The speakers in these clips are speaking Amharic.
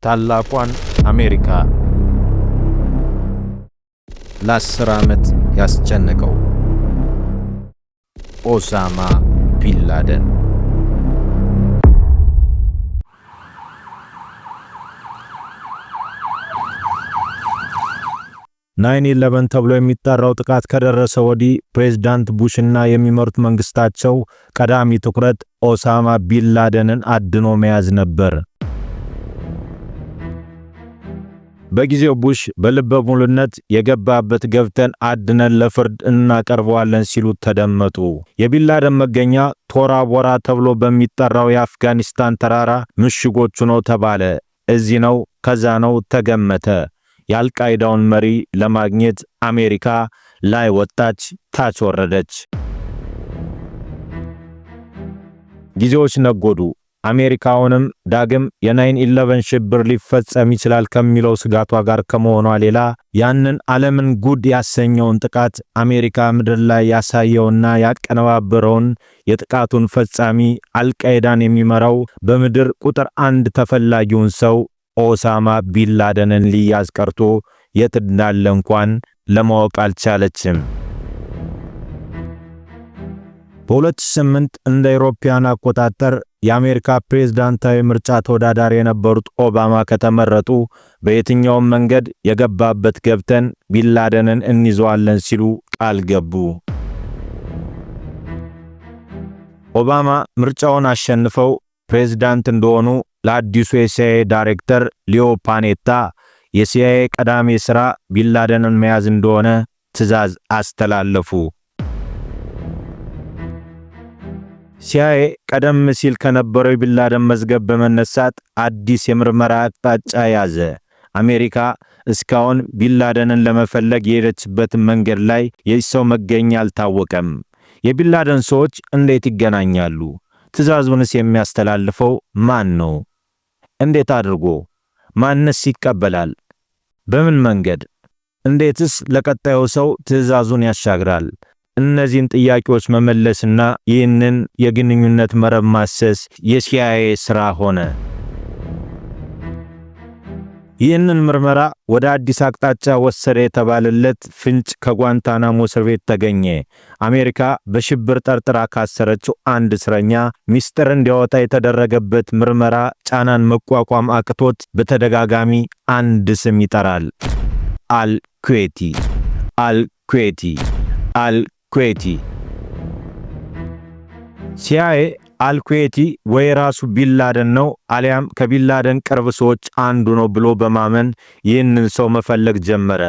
ታላቋን አሜሪካ ለ10 ዓመት ያስጨነቀው ኦሳማ ቢንላደን 9/11 ተብሎ የሚጠራው ጥቃት ከደረሰ ወዲህ ፕሬዝዳንት ቡሽና የሚመሩት መንግስታቸው ቀዳሚ ትኩረት ኦሳማ ቢንላደንን አድኖ መያዝ ነበር። በጊዜው ቡሽ በልበ ሙሉነት የገባበት ገብተን አድነን ለፍርድ እናቀርበዋለን ሲሉ ተደመጡ። የቢንላደን መገኛ ቶራ ቦራ ተብሎ በሚጠራው የአፍጋኒስታን ተራራ ምሽጎቹ ነው ተባለ። እዚህ ነው ከዛ ነው ተገመተ። የአልቃይዳውን መሪ ለማግኘት አሜሪካ ላይ ወጣች፣ ታች ወረደች። ጊዜዎች ነጎዱ። አሜሪካውንም ዳግም የ9/11 ሽብር ሊፈጸም ይችላል ከሚለው ስጋቷ ጋር ከመሆኗ ሌላ ያንን ዓለምን ጉድ ያሰኘውን ጥቃት አሜሪካ ምድር ላይ ያሳየውና ያቀነባበረውን የጥቃቱን ፈጻሚ አልቃይዳን የሚመራው በምድር ቁጥር 1 ተፈላጊውን ሰው ኦሳማ ቢንላደንን ሊያዝ ቀርቶ የት እንዳለ እንኳን ለማወቅ አልቻለችም። በ2008 እንደ አውሮፓውያን አቆጣጠር የአሜሪካ ፕሬዝዳንታዊ ምርጫ ተወዳዳሪ የነበሩት ኦባማ ከተመረጡ በየትኛውም መንገድ የገባበት ገብተን ቢንላደንን እንይዘዋለን ሲሉ ቃል ገቡ። ኦባማ ምርጫውን አሸንፈው ፕሬዝዳንት እንደሆኑ ለአዲሱ የሲአይኤ ዳይሬክተር ሊዮ ፓኔታ የሲአይኤ ቀዳሚ ሥራ ቢንላደንን መያዝ እንደሆነ ትዕዛዝ አስተላለፉ። ሲአይኤ ቀደም ሲል ከነበረው ቢንላደን መዝገብ በመነሳት አዲስ የምርመራ አቅጣጫ ያዘ። አሜሪካ እስካሁን ቢንላደንን ለመፈለግ የሄደችበት መንገድ ላይ የሰው መገኛ አልታወቀም። የቢንላደን ሰዎች እንዴት ይገናኛሉ? ትዕዛዙንስ የሚያስተላልፈው ማን ነው? እንዴት አድርጎ? ማንስ ይቀበላል? በምን መንገድ? እንዴትስ ለቀጣዩ ሰው ትዕዛዙን ያሻግራል? እነዚህን ጥያቄዎች መመለስና ይህንን የግንኙነት መረብ ማሰስ የሲአይኤ ሥራ ሆነ። ይህንን ምርመራ ወደ አዲስ አቅጣጫ ወሰደ የተባለለት ፍንጭ ከጓንታናሞ እስር ቤት ተገኘ። አሜሪካ በሽብር ጠርጥራ ካሰረችው አንድ እስረኛ ሚስጥር እንዲያወጣ የተደረገበት ምርመራ ጫናን መቋቋም አቅቶት በተደጋጋሚ አንድ ስም ይጠራል። አል-ኩዌቲ። ሲአይኤ አል-ኩዌቲ ወይ ራሱ ቢንላደን ነው አሊያም ከቢንላደን ቅርብ ሰዎች አንዱ ነው ብሎ በማመን ይህንን ሰው መፈለግ ጀመረ።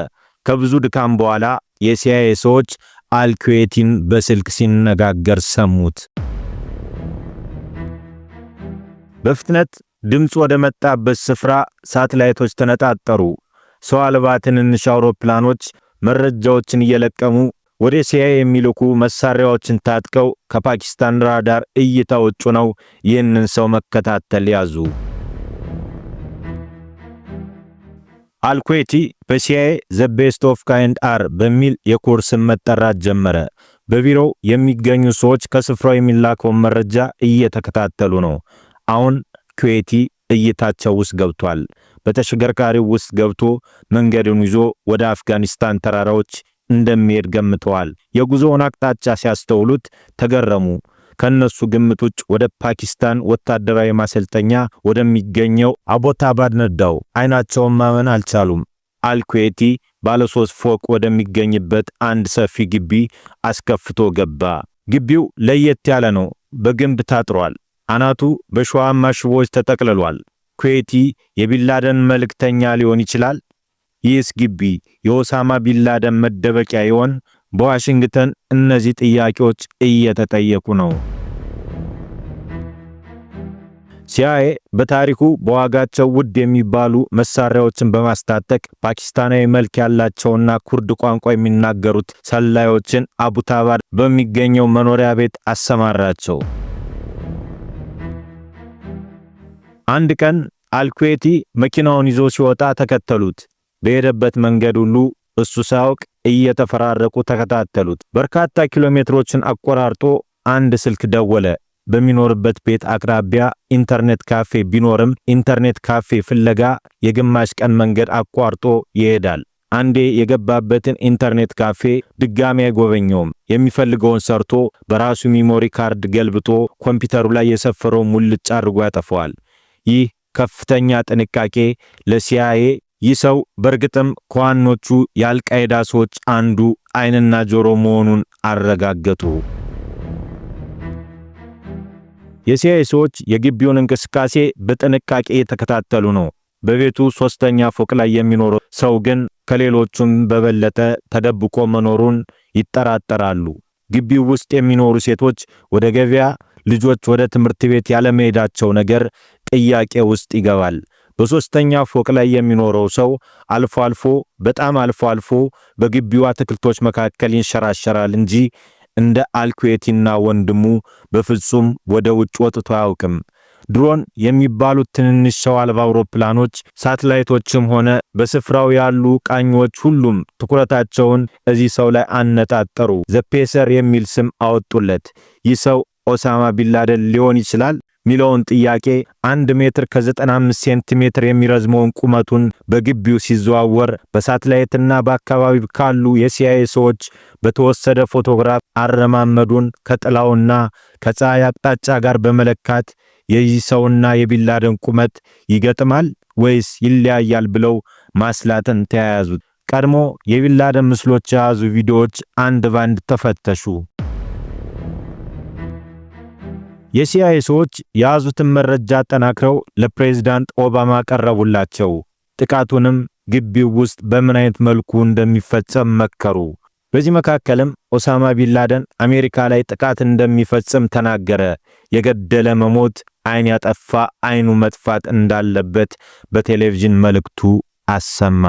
ከብዙ ድካም በኋላ የሲአይኤ ሰዎች አል-ኩዌቲን በስልክ ሲነጋገር ሰሙት። በፍጥነት ድምጽ ወደ መጣበት ስፍራ ሳተላይቶች ተነጣጠሩ። ሰው አልባ ትንንሽ አውሮፕላኖች መረጃዎችን እየለቀሙ ወደ ሲአይኤ የሚልኩ መሳሪያዎችን ታጥቀው ከፓኪስታን ራዳር እይታ ውጭ ነው ይህንን ሰው መከታተል ያዙ። አል-ኩዌቲ በሲአይኤ ዘ ቤስት ኦፍ ካይንድ አር በሚል የኮርስ መጠራት ጀመረ። በቢሮው የሚገኙ ሰዎች ከስፍራው የሚላከውን መረጃ እየተከታተሉ ነው። አሁን ኩዌቲ እይታቸው ውስጥ ገብቷል። በተሽከርካሪው ውስጥ ገብቶ መንገዱን ይዞ ወደ አፍጋኒስታን ተራራዎች እንደሚሄድ ገምተዋል። የጉዞውን አቅጣጫ ሲያስተውሉት ተገረሙ። ከነሱ ግምት ውጭ ወደ ፓኪስታን ወታደራዊ ማሰልጠኛ ወደሚገኘው አቦታባድ ነዳው። አይናቸውን ማመን አልቻሉም። አል-ኩዌቲ ባለ 3 ፎቅ ወደሚገኝበት አንድ ሰፊ ግቢ አስከፍቶ ገባ። ግቢው ለየት ያለ ነው። በግንብ ታጥሯል። አናቱ በሸዋማ ሽቦዎች ተጠቅልሏል። ኩዌቲ የቢንላደን መልእክተኛ ሊሆን ይችላል? ይህስ ግቢ የኦሳማ ቢንላደን መደበቂያ ይሆን? በዋሽንግተን እነዚህ ጥያቄዎች እየተጠየቁ ነው። ሲአይኤ በታሪኩ በዋጋቸው ውድ የሚባሉ መሳሪያዎችን በማስታጠቅ ፓኪስታናዊ መልክ ያላቸውና ኩርድ ቋንቋ የሚናገሩት ሰላዮችን አቡታባድ በሚገኘው መኖሪያ ቤት አሰማራቸው። አንድ ቀን አል-ኩዌቲ መኪናውን ይዞ ሲወጣ ተከተሉት። በሄደበት መንገድ ሁሉ እሱ ሳያውቅ እየተፈራረቁ ተከታተሉት። በርካታ ኪሎ ሜትሮችን አቆራርጦ አንድ ስልክ ደወለ። በሚኖርበት ቤት አቅራቢያ ኢንተርኔት ካፌ ቢኖርም ኢንተርኔት ካፌ ፍለጋ የግማሽ ቀን መንገድ አቋርጦ ይሄዳል። አንዴ የገባበትን ኢንተርኔት ካፌ ድጋሚ አይጎበኘውም። የሚፈልገውን ሰርቶ በራሱ ሚሞሪ ካርድ ገልብጦ ኮምፒውተሩ ላይ የሰፈረው ሙልጭ አድርጎ ያጠፋዋል። ይህ ከፍተኛ ጥንቃቄ ለሲአይኤ ይህ ሰው በእርግጥም ከዋኖቹ የአልቃይዳ ሰዎች አንዱ አይንና ጆሮ መሆኑን አረጋገጡ። የሲአይኤ ሰዎች የግቢውን እንቅስቃሴ በጥንቃቄ የተከታተሉ ነው። በቤቱ 3ኛ ፎቅ ላይ የሚኖረው ሰው ግን ከሌሎቹም በበለጠ ተደብቆ መኖሩን ይጠራጠራሉ። ግቢው ውስጥ የሚኖሩ ሴቶች ወደ ገበያ፣ ልጆች ወደ ትምህርት ቤት ያለመሄዳቸው ነገር ጥያቄ ውስጥ ይገባል። በ3ኛ ፎቅ ላይ የሚኖረው ሰው አልፎ አልፎ በጣም አልፎ አልፎ በግቢው አትክልቶች መካከል ይንሸራሸራል እንጂ እንደ አልኩዌቲና ወንድሙ በፍጹም ወደ ውጭ ወጥቶ አያውቅም። ድሮን የሚባሉት ትንንሽ ሰው አልባ አውሮፕላኖች፣ ሳተላይቶችም ሆነ በስፍራው ያሉ ቃኞች ሁሉም ትኩረታቸውን እዚህ ሰው ላይ አነጣጠሩ። ዘፔሰር የሚል ስም አወጡለት። ይህ ሰው ኦሳማ ቢንላደን ሊሆን ይችላል ሚለውን ጥያቄ 1 ሜትር ከ95 ሴንቲሜትር የሚረዝመውን ቁመቱን በግቢው ሲዘዋወር በሳተላይትና በአካባቢው ካሉ የሲአይኤ ሰዎች በተወሰደ ፎቶግራፍ አረማመዱን ከጥላውና ከፀሐይ አቅጣጫ ጋር በመለካት የዚህ ሰውና የቢንላደን ቁመት ይገጥማል ወይስ ይለያያል ብለው ማስላትን ተያያዙት። ቀድሞ የቢንላደን ምስሎች የያዙ ቪዲዮዎች አንድ ባንድ ተፈተሹ። የሲአይኤ ሰዎች የያዙትን መረጃ አጠናክረው ለፕሬዝዳንት ኦባማ ቀረቡላቸው። ጥቃቱንም ግቢው ውስጥ በምን አይነት መልኩ እንደሚፈጸም መከሩ። በዚህ መካከልም ኦሳማ ቢንላደን አሜሪካ ላይ ጥቃት እንደሚፈጽም ተናገረ። የገደለ መሞት፣ አይን ያጠፋ አይኑ መጥፋት እንዳለበት በቴሌቪዥን መልእክቱ አሰማ።